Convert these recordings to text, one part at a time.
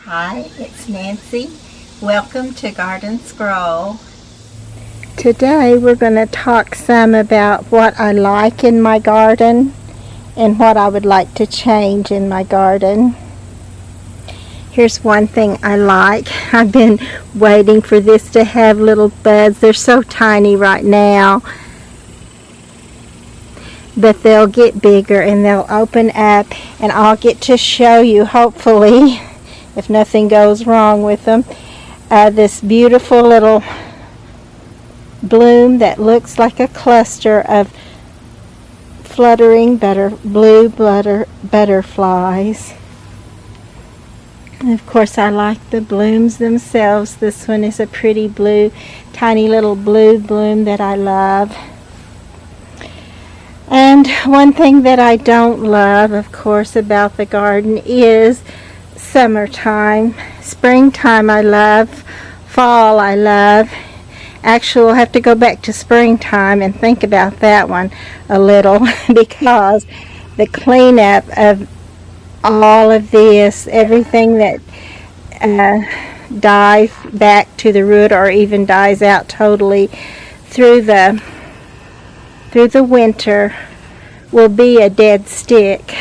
Hi, it's Nancy. Welcome to Garden Scroll. Today we're going to talk some about what I like in my garden and what I would like to change in my garden. Here's one thing I like. I've been waiting for this to have little buds. They're so tiny right now, but they'll get bigger and they'll open up, and I'll get to show you, hopefully, if nothing goes wrong with them, this beautiful little bloom that looks like a cluster of fluttering blue butterflies. And of course, I like the blooms themselves. This one is a pretty blue, tiny little blue bloom that I love. And one thing that I don't love, of course, about the garden is summertime. Springtime I love. Fall I love. Actually, we'll have to go back to springtime and think about that one a little because the cleanup of all of this, everything that dies back to the root or even dies out totally through the winter, will be a dead stick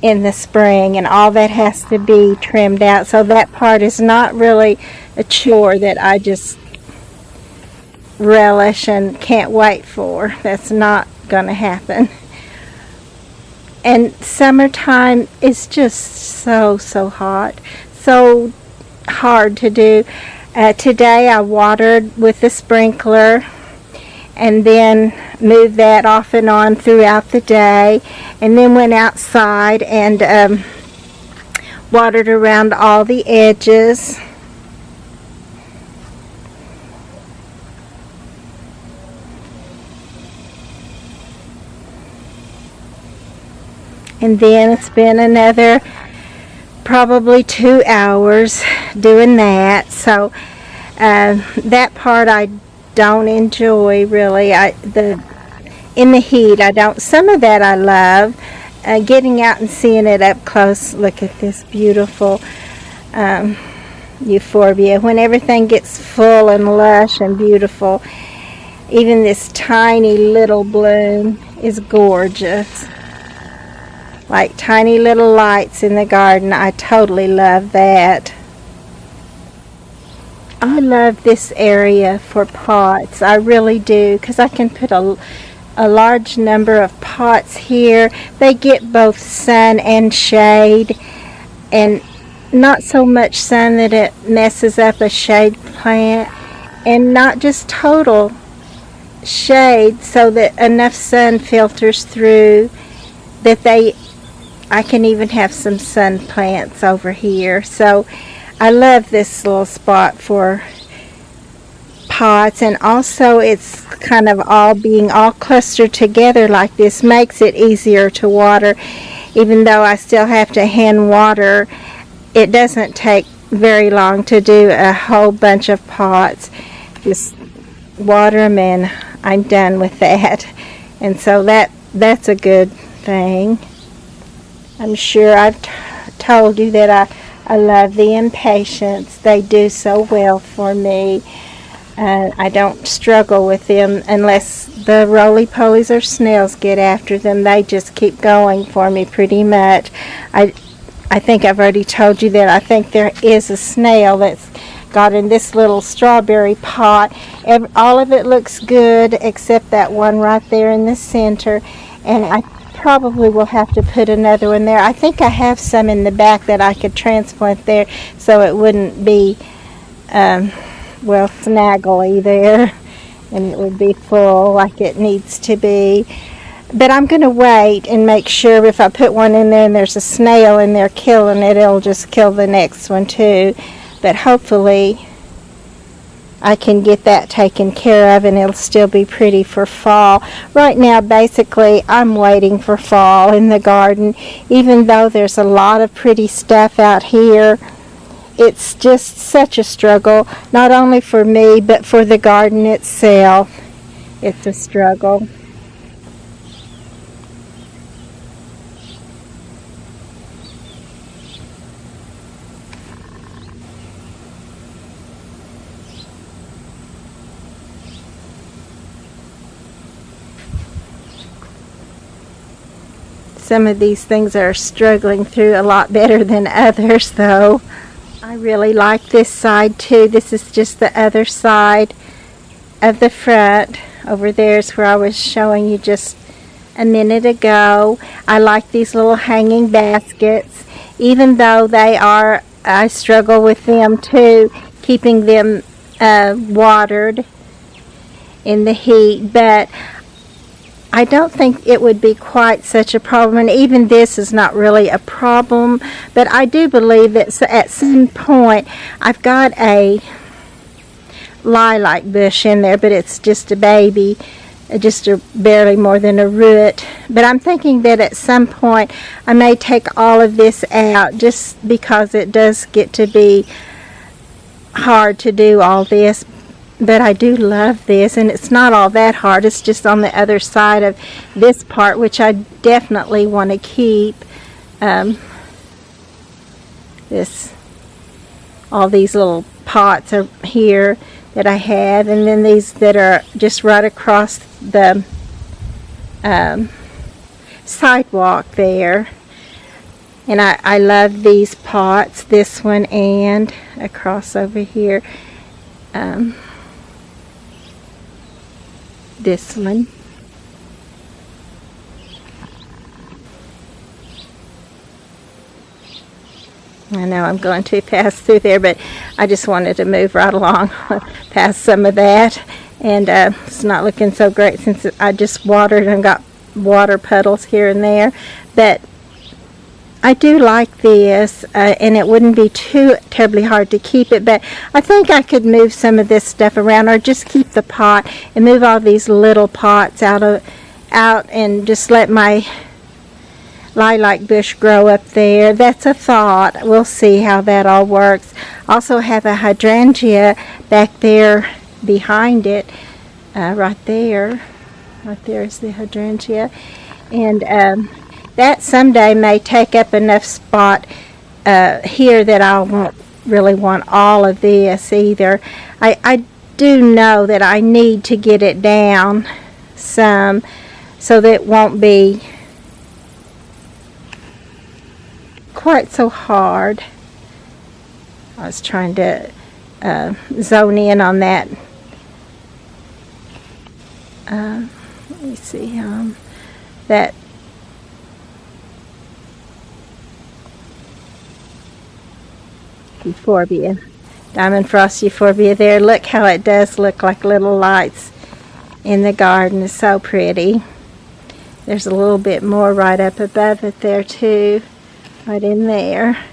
in the spring, and all that has to be trimmed out. So that part is not really a chore that I just relish and can't wait for. That's not going to happen. And summertime is just so hot, so hard to do. Today I watered with the sprinkler and then moved that off and on throughout the day, and then went outside and watered around all the edges. And then it's been another probably 2 hours doing that. So that part I don't enjoy really. In the heat I don't. Some of that I love. Getting out and seeing it up close. Look at this beautiful euphorbia. When everything gets full and lush and beautiful, even this tiny little bloom is gorgeous. Like tiny little lights in the garden. I totally love that. I love this area for pots. I really do, because I can put a large number of pots here. They get both sun and shade, and not so much sun that it messes up a shade plant, and not just total shade so that enough sun filters through that I can even have some sun plants over here. So I love this little spot for pots, and also it's kind of all clustered together like this makes it easier to water. Even though I still have to hand water, it doesn't take very long to do a whole bunch of pots. Just water them and I'm done with that. And so that's a good thing. I'm sure I've told you that I love the impatiens. They do so well for me. I don't struggle with them unless the roly-polies or snails get after them. They just keep going for me pretty much. I think I've already told you that I think there is a snail that's got in this little strawberry pot. All of it looks good except that one right there in the center, and I probably will have to put another one there. I think I have some in the back that I could transplant there so it wouldn't be snaggly there, and it would be full like it needs to be. But I'm going to wait and make sure if I put one in there and there's a snail in there killing it, it'll just kill the next one too. But hopefully I can get that taken care of and it'll still be pretty for fall. Right now, basically, I'm waiting for fall in the garden. Even though there's a lot of pretty stuff out here, it's just such a struggle, not only for me, but for the garden itself. It's a struggle. Some of these things are struggling through a lot better than others, though. I really like this side too. This is just the other side of the front. Over there is where I was showing you just a minute ago. I like these little hanging baskets, even though I struggle with them too, keeping them watered in the heat, but I don't think it would be quite such a problem, and even this is not really a problem, but I do believe that at some point I've got a lilac bush in there, but it's just a baby, barely more than a root. But I'm thinking that at some point I may take all of this out, just because it does get to be hard to do all this. But I do love this, and it's not all that hard. It's just on the other side of this part, which I definitely want to keep. All these little pots are here that I have, and then these that are just right across the sidewalk there. And I love these pots, this one and across over here. This one. I know I'm going too fast through there, but I just wanted to move right along past some of that. And it's not looking so great since I just watered and got water puddles here and there. But I do like this, and it wouldn't be too terribly hard to keep it, but I think I could move some of this stuff around, or just keep the pot and move all these little pots out and just let my lilac bush grow up there. That's a thought. We'll see how that all works. Also have a hydrangea back there behind it, right there is the hydrangea, and that someday may take up enough spot here that I won't really want all of this either. I do know that I need to get it down some so that it won't be quite so hard. I was trying to zone in on that. Let me see, that euphorbia, diamond frost euphorbia there. Look how it does look like little lights in the garden. It's so pretty. There's a little bit more right up above it there too, right in there.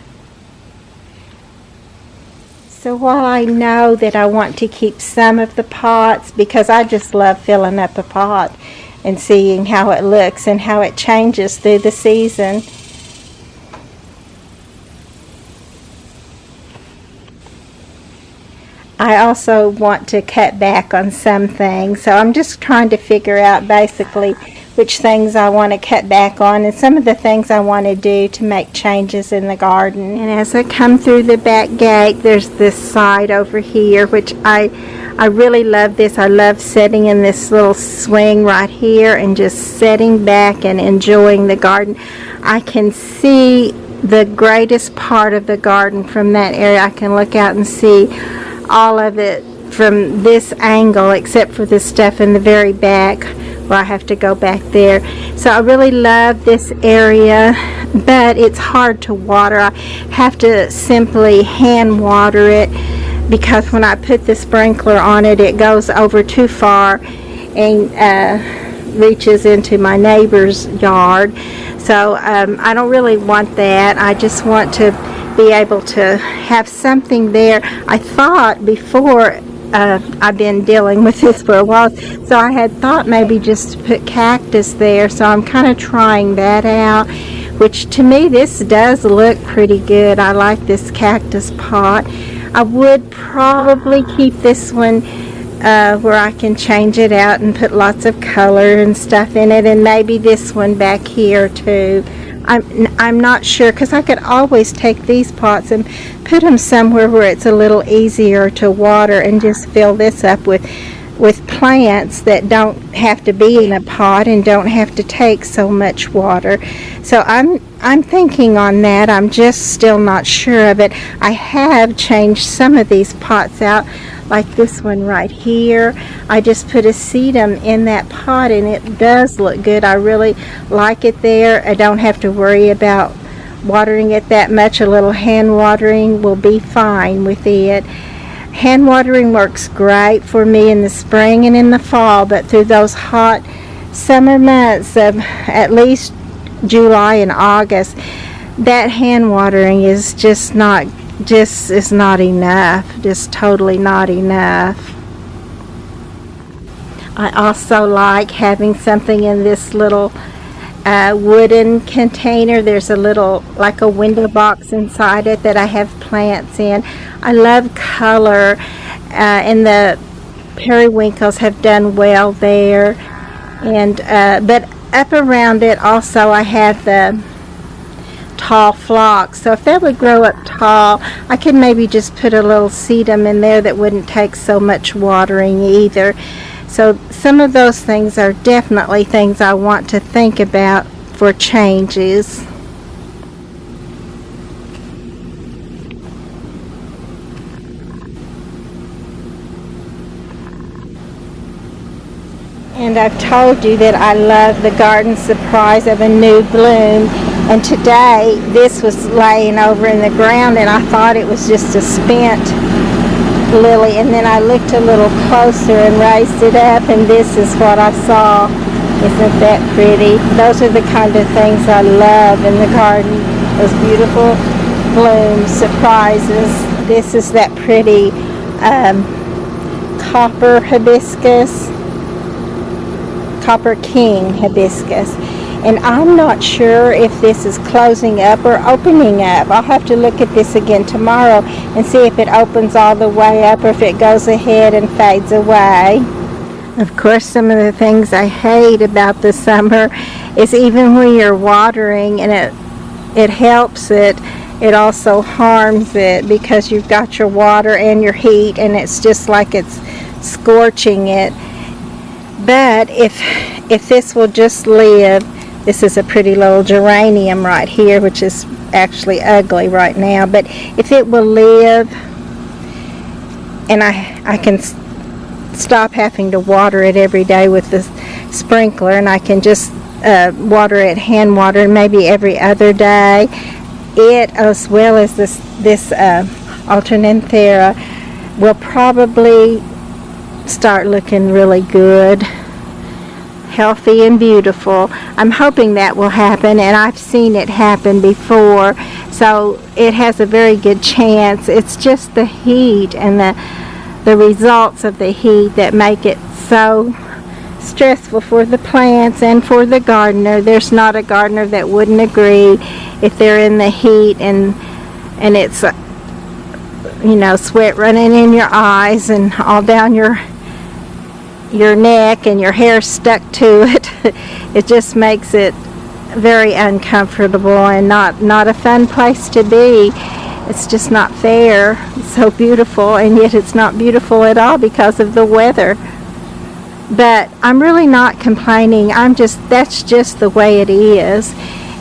So while I know that I want to keep some of the pots, because I just love filling up a pot and seeing how it looks and how it changes through the season. I also want to cut back on some things, so I'm just trying to figure out basically which things I want to cut back on and some of the things I want to do to make changes in the garden. And as I come through the back gate, there's this side over here, which I really love this. I love sitting in this little swing right here and just sitting back and enjoying the garden. I can see the greatest part of the garden from that area. I can look out and see all of it from this angle, except for the stuff in the very back where I have to go back there. So I really love this area, but it's hard to water. I have to simply hand water it, because when I put the sprinkler on it, it goes over too far and reaches into my neighbor's yard. So I don't really want that. I just want to be able to have something there. I thought before, I've been dealing with this for a while, so I had thought maybe just to put cactus there, so I'm kind of trying that out, which to me this does look pretty good. I like this cactus pot. I would probably keep this one where I can change it out and put lots of color and stuff in it, and maybe this one back here too. I'm not sure, because I could always take these pots and put them somewhere where it's a little easier to water and just fill this up with with plants that don't have to be in a pot and don't have to take so much water. So I'm thinking on that. I'm just still not sure of it. I have changed some of these pots out, like this one right here. I just put a sedum in that pot and it does look good. I really like it there. I don't have to worry about watering it that much. A little hand watering will be fine with it. Hand watering works great for me in the spring and in the fall, but through those hot summer months of at least July and August, that hand watering is just not enough, just totally not enough. I also like having something in this little wooden container. There's a little, like a window box inside it that I have plants in. I love color, and the periwinkles have done well there. And but up around it also I have the tall phlox. So if that would grow up tall, I could maybe just put a little sedum in there that wouldn't take so much watering either. So some of those things are definitely things I want to think about for changes. And I've told you that I love the garden surprise of a new bloom. And today this was laying over in the ground and I thought it was just a spent lily, and then I looked a little closer and raised it up, and this is what I saw. Isn't that pretty? Those are the kind of things I love in the garden, those beautiful blooms, surprises. This is that pretty copper hibiscus, copper king hibiscus. And I'm not sure if this is closing up or opening up. I'll have to look at this again tomorrow and see if it opens all the way up or if it goes ahead and fades away. Of course, some of the things I hate about the summer is even when you're watering and it helps it, it also harms it because you've got your water and your heat and it's just like it's scorching it. But if this will just live, this is a pretty little geranium right here, which is actually ugly right now. But if it will live, and I can stop having to water it every day with the sprinkler, and I can just water it, hand water, maybe every other day. It, as well as this Alternanthera, will probably start looking really good, healthy and beautiful. I'm hoping that will happen, and I've seen it happen before, so it has a very good chance. It's just the heat and the results of the heat that make it so stressful for the plants and for the gardener. There's not a gardener that wouldn't agree if they're in the heat and it's sweat running in your eyes and all down your neck and your hair stuck to it. It just makes it very uncomfortable and not a fun place to be. It's just not fair. It's so beautiful, and yet it's not beautiful at all because of the weather. But I'm really not complaining. That's just the way it is,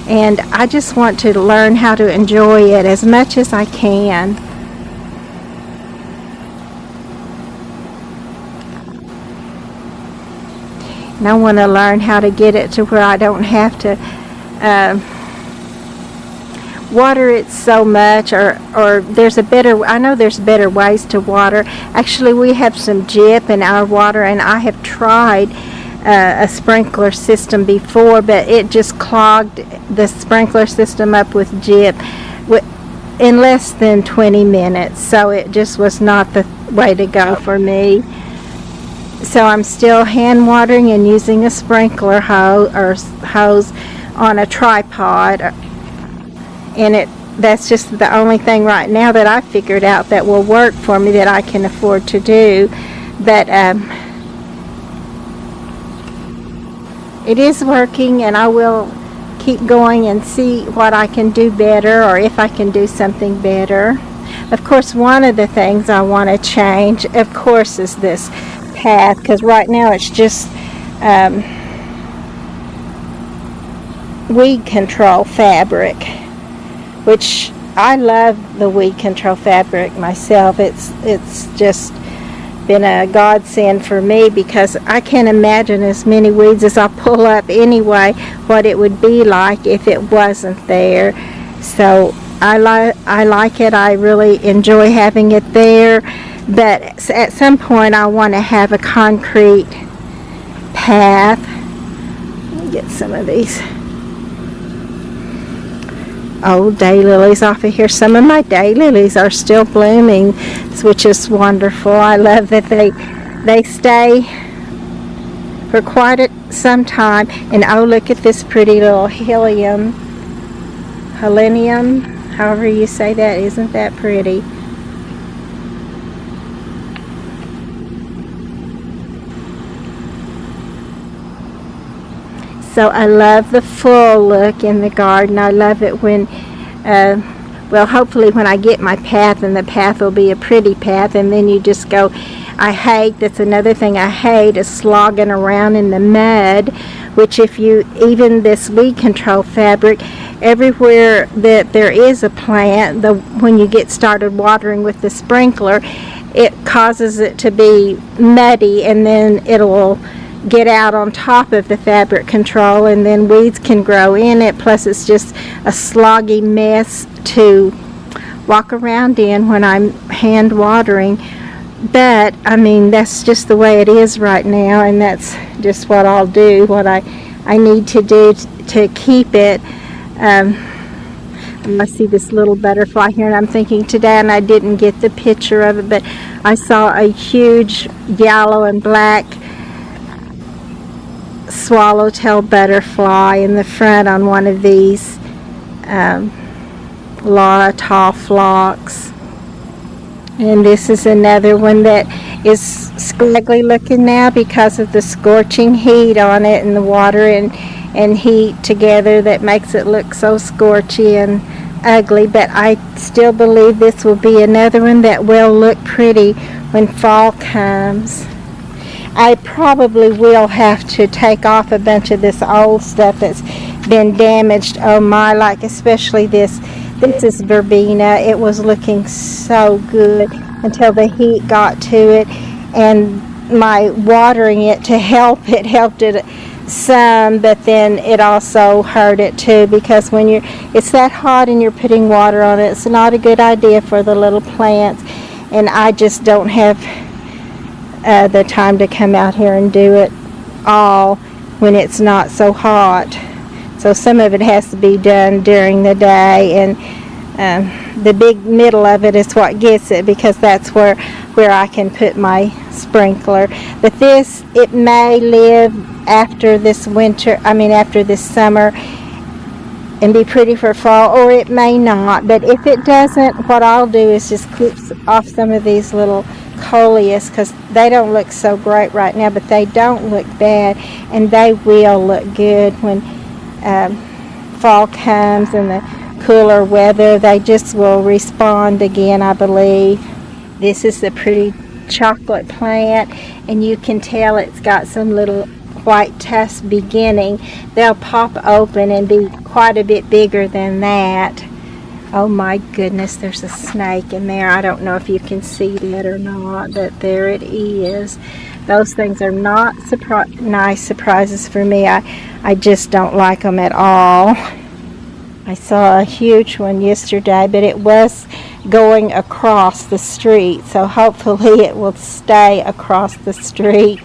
and I just want to learn how to enjoy it as much as I can. And I want to learn how to get it to where I don't have to water it so much, or I know there's better ways to water. Actually, we have some gyp in our water, and I have tried a sprinkler system before, but it just clogged the sprinkler system up with gyp in less than 20 minutes, so it just was not the way to go for me. So I'm still hand watering and using a sprinkler hose on a tripod, and that's just the only thing right now that I figured out that will work for me, that I can afford to do. But it is working, and I will keep going and see what I can do better, or if I can do something better. Of course, one of the things I want to change, of course, is this path, because right now it's just weed control fabric, which I love the weed control fabric myself. It's just been a godsend for me, because I can't imagine as many weeds as I pull up anyway what it would be like if it wasn't there. So I like it. I really enjoy having it there, but at some point I want to have a concrete path. Let me get some of these old daylilies off of here. Some of my daylilies are still blooming, which is wonderful. I love that they stay for quite some time. And oh, look at this pretty little helenium, however you say that. Isn't that pretty? So I love the full look in the garden. I love it when, well, hopefully when I get my path, and the path will be a pretty path, and then you just go. That's another thing I hate, is slogging around in the mud, which even this weed control fabric, everywhere that there is a plant, when you get started watering with the sprinkler, it causes it to be muddy, and then it'll get out on top of the fabric control, and then weeds can grow in it. Plus it's just a sloggy mess to walk around in when I'm hand watering. But I mean, that's just the way it is right now, and that's just what I'll do, what I need to do to keep it. I see this little butterfly here, and I'm thinking today, and I didn't get the picture of it, but I saw a huge yellow and black swallowtail butterfly in the front on one of these Laura tall phlox. And this is another one that is scraggly looking now because of the scorching heat on it, and the water and heat together that makes it look so scorchy and ugly. But I still believe this will be another one that will look pretty when fall comes. I probably will have to take off a bunch of this old stuff that's been damaged. Oh my, like especially this is verbena. It was looking so good until the heat got to it, and my watering it to help it helped it some, but then it also hurt it too, because when it's that hot and you're putting water on it, it's not a good idea for the little plants. And I just don't have the time to come out here and do it all when it's not so hot. So some of it has to be done during the day, and the big middle of it is what gets it, because that's where I can put my sprinkler. But it may live after this after this summer and be pretty for fall, or it may not. But if it doesn't, what I'll do is just clip off some of these little coleus, because they don't look so great right now, but they don't look bad, and they will look good when fall comes and the cooler weather. They just will respond again, I believe. This is the pretty chocolate plant, and you can tell it's got some little white tufts beginning. They'll pop open and be quite a bit bigger than that. Oh my goodness, there's a snake in there. I don't know if you can see that or not, but there it is. Those things are not nice surprises for me. I just don't like them at all. I saw a huge one yesterday, but it was going across the street, so hopefully it will stay across the street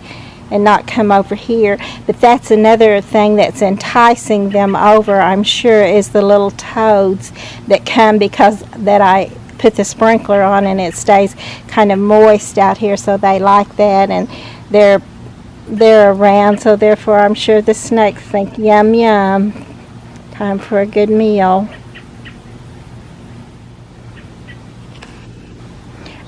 and not come over here. But that's another thing that's enticing them over, I'm sure, is the little toads that come, because that I put the sprinkler on and it stays kind of moist out here, so they like that, and they're around, so therefore I'm sure the snakes think, yum yum, time for a good meal.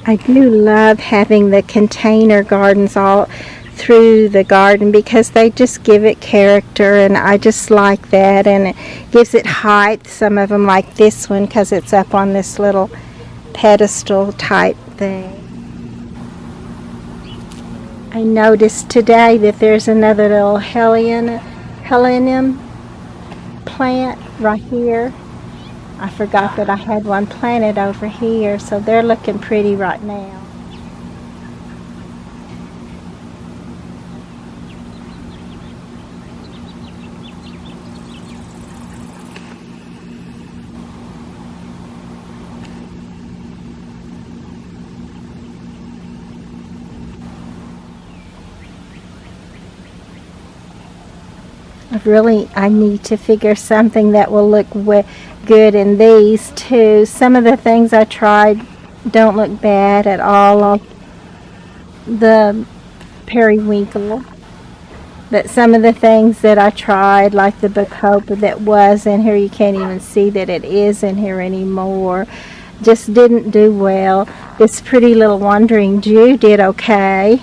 I do love having the container gardens all through the garden, because they just give it character, and I just like that, and it gives it height. Some of them, like this one, because it's up on this little pedestal type thing. I noticed today that there's another little Helenium plant right here. I forgot that I had one planted over here, so they're looking pretty right now. I need to figure something that will look good in these too. Some of the things I tried don't look bad at all. The periwinkle. But some of the things that I tried, like the bacopa that was in here, you can't even see that it is in here anymore, just didn't do well. This pretty little Wandering Jew did okay.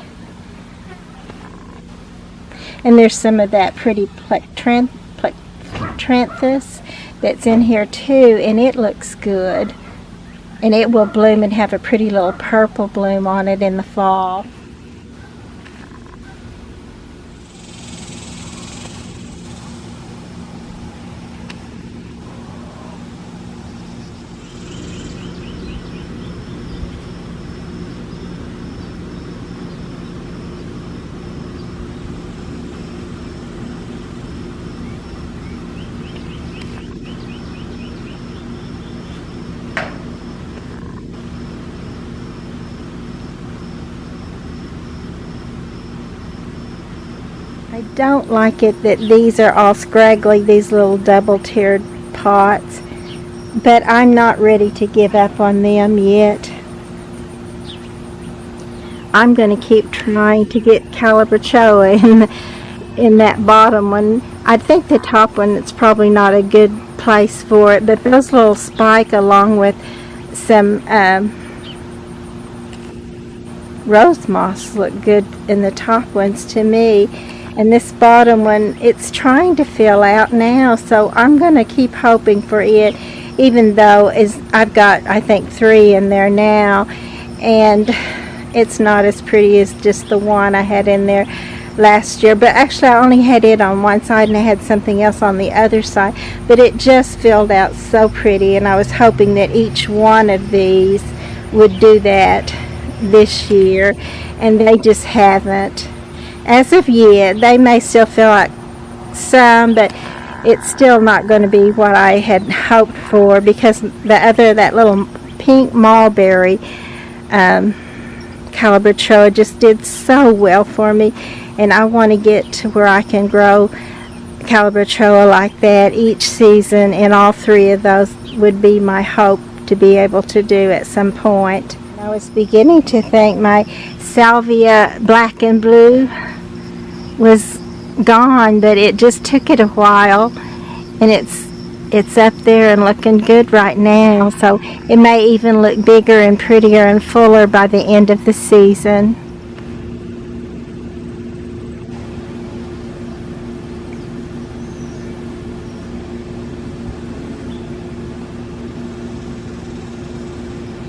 And there's some of that pretty Plectranthus that's in here too, and it looks good. And it will bloom and have a pretty little purple bloom on it in the fall. I don't like it that these are all scraggly, these little double-tiered pots, but I'm not ready to give up on them yet. I'm going to keep trying to get Calabrachoa in that bottom one. I think the top one, it's probably not a good place for it, but those little spike along with some rose moss look good in the top ones to me. And this bottom one, it's trying to fill out now, so I'm going to keep hoping for it, even though I've got, I think, 3 in there now, and it's not as pretty as just the one I had in there last year. But actually, I only had it on one side, and I had something else on the other side, but it just filled out so pretty, and I was hoping that each one of these would do that this year, and they just haven't. As of yet, they may still fill out some, but it's still not going to be what I had hoped for, because that little pink mulberry Calabrachoa just did so well for me, and I want to get to where I can grow Calabrachoa like that each season, and all 3 of those would be my hope to be able to do at some point. I was beginning to think my Salvia black and blue was gone, but it just took it a while, and it's up there and looking good right now, so it may even look bigger and prettier and fuller by the end of the season.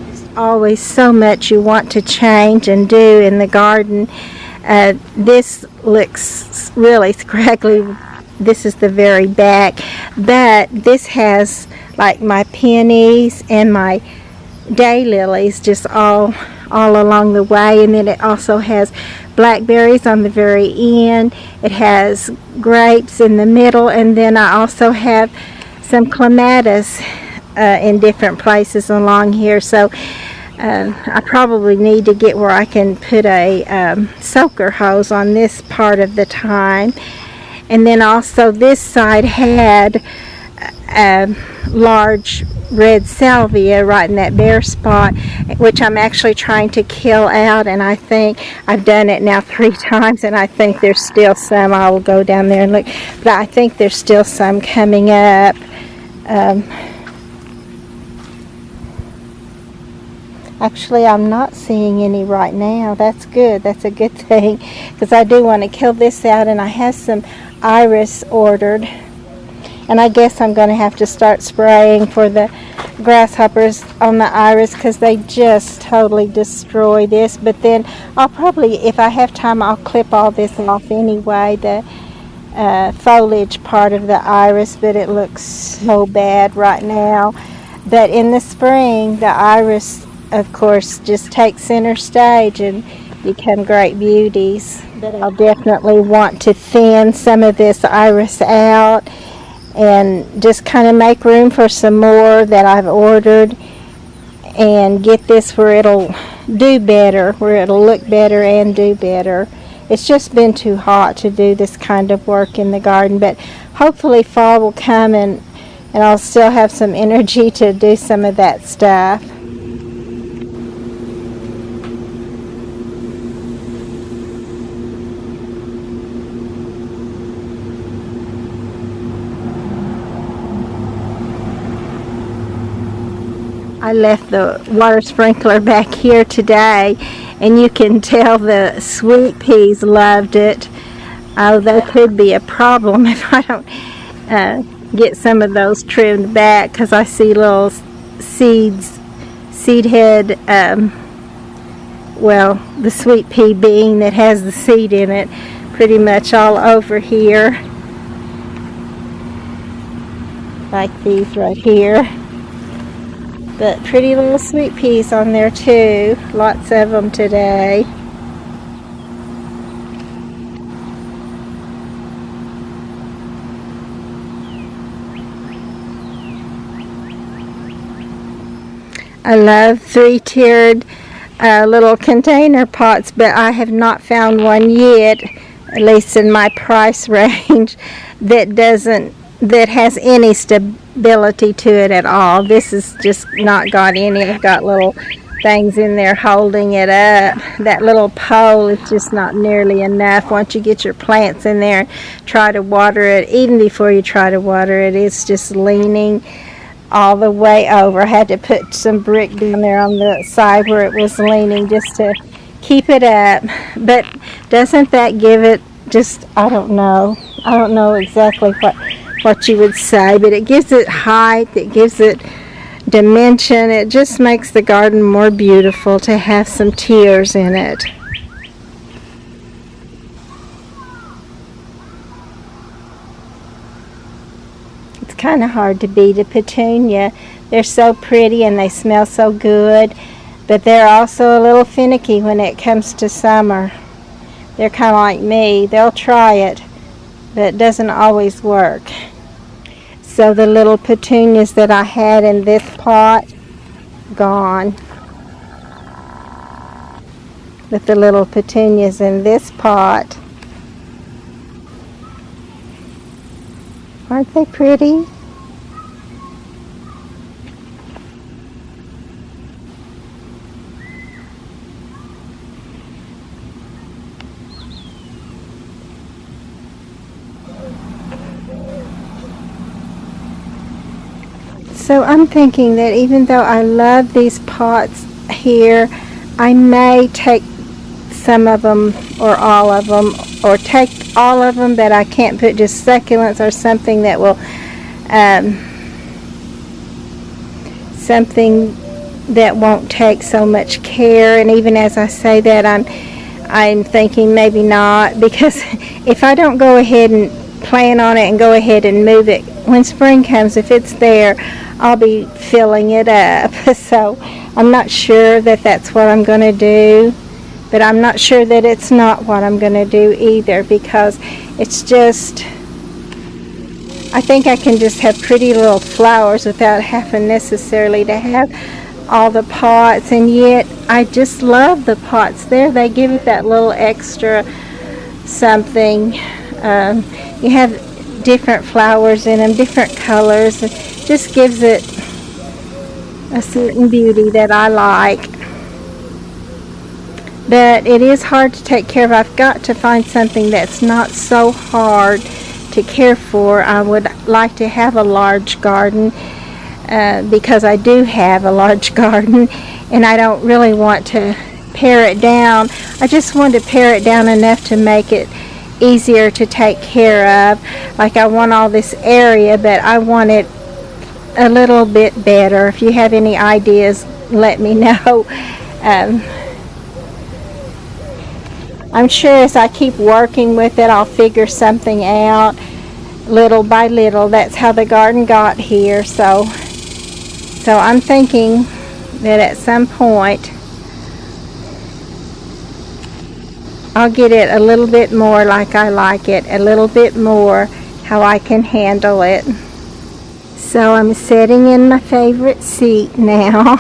There's always so much you want to change and do in the garden. This looks really scraggly. This is the very back, but this has like my peonies and my daylilies just all along the way, and then it also has blackberries on the very end. It has grapes in the middle, and then I also have some clematis in different places along here. So I probably need to get where I can put a soaker hose on this part of the time. And then also this side had a large red salvia right in that bare spot, which I'm actually trying to kill out, and I think I've done it now 3 times, and I think there's still some. I will go down there and look, but I think there's still some coming up. Actually, I'm not seeing any right now. That's good. That's a good thing, because I do want to kill this out, and I have some iris ordered. And I guess I'm going to have to start spraying for the grasshoppers on the iris because they just totally destroy this. But then I'll probably, if I have time, I'll clip all this off anyway, the foliage part of the iris, but it looks so bad right now. But in the spring, the iris, of course, just takes center stage and become great beauties. But I'll definitely want to thin some of this iris out and just kind of make room for some more that I've ordered and get this where it'll do better, where it'll look better and do better. It's just been too hot to do this kind of work in the garden, but hopefully fall will come and I'll still have some energy to do some of that stuff. I left the water sprinkler back here today, and you can tell the sweet peas loved it. Oh, that could be a problem if I don't get some of those trimmed back, because I see little seed head, well, the sweet pea bean that has the seed in it pretty much all over here, like these right here. But pretty little sweet peas on there too. Lots of them today. I love three-tiered little container pots, but I have not found one yet, at least in my price range, that has any stability to it at all. This has just not got any. I've got little things in there holding it up. That little pole is just not nearly enough. Once you get your plants in there, try to water it. Even before you try to water it, it's just leaning all the way over. I had to put some brick down there on the side where it was leaning just to keep it up. But doesn't that give it just, I don't know exactly what you would say, but it gives it height, it gives it dimension. It just makes the garden more beautiful to have some tiers in it. It's kind of hard to beat a petunia. They're so pretty and they smell so good, but they're also a little finicky when it comes to summer. They're kind of like me. They'll try it, but it doesn't always work. So the little petunias that I had in this pot, gone. But the little petunias in this pot, aren't they pretty? So I'm thinking that even though I love these pots here, I may take some of them or all of them, or take all of them, but I can't put just succulents or something that will, something that won't take so much care. And even as I say that, I'm thinking maybe not, because if I don't go ahead and plan on it and go ahead and move it, when spring comes, if it's there, I'll be filling it up. So I'm not sure that that's what I'm going to do, but I'm not sure that it's not what I'm going to do either, because it's just, I think I can just have pretty little flowers without having necessarily to have all the pots. And yet I just love the pots there. They give it that little extra something. You have different flowers in them, different colors. It just gives it a certain beauty that I like. But it is hard to take care of. I've got to find something that's not so hard to care for. I would like to have a large garden, because I do have a large garden, and I don't really want to pare it down. I just want to pare it down enough to make it easier to take care of. Like, I want all this area, but I want it a little bit better. If you have any ideas, let me know. I'm sure as I keep working with it, I'll figure something out little by little. That's how the garden got here. So I'm thinking that at some point I'll get it a little bit more like I like it, a little bit more how I can handle it. So I'm sitting in my favorite seat now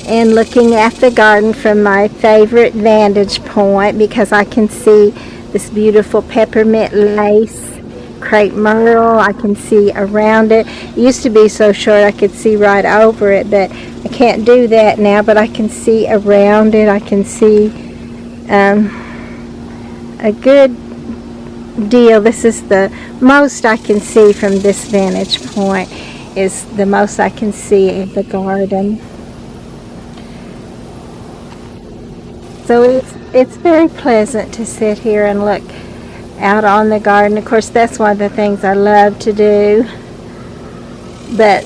and looking at the garden from my favorite vantage point, because I can see this beautiful peppermint lace, crepe myrtle. I can see around it. It used to be so short I could see right over it, but I can't do that now, but I can see around it. I can see a good deal. This is the most I can see from this vantage point, is the most I can see of the garden. So it's very pleasant to sit here and look out on the garden. Of course, that's one of the things I love to do, but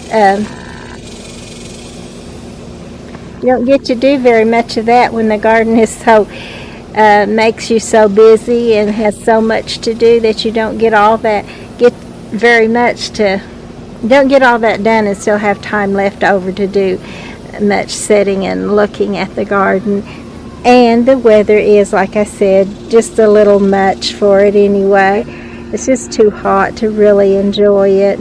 you don't get to do very much of that when the garden is so makes you so busy and has so much to do that you don't get all that done and still have time left over to do much sitting and looking at the garden. And the weather is, like I said, just a little much for it anyway. It's just too hot to really enjoy it.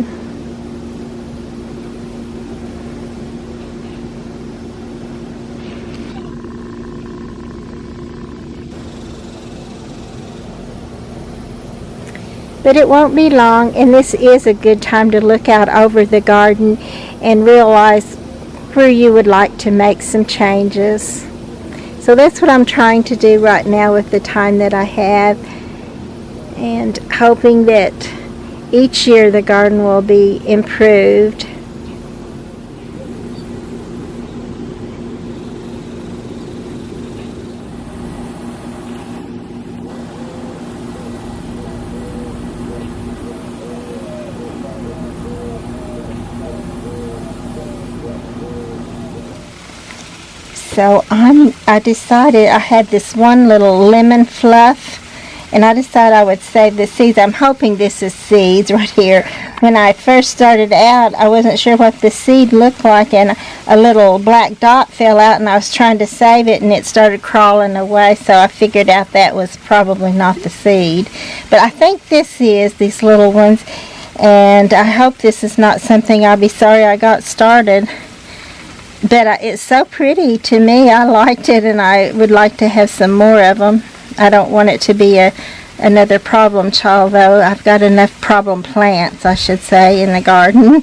But it won't be long, and this is a good time to look out over the garden and realize where you would like to make some changes. So that's what I'm trying to do right now with the time that I have, and hoping that each year the garden will be improved. So I decided I had this one little lemon fluff, and I decided I would save the seeds. I'm hoping this is seeds right here. When I first started out, I wasn't sure what the seed looked like, and a little black dot fell out, and I was trying to save it, and it started crawling away, so I figured out that was probably not the seed. But I think this is, these little ones, and I hope this is not something I'll be sorry I got started. But it's so pretty to me. I liked it, and I would like to have some more of them. I don't want it to be another problem child, though. I've got enough problem plants, I should say, in the garden.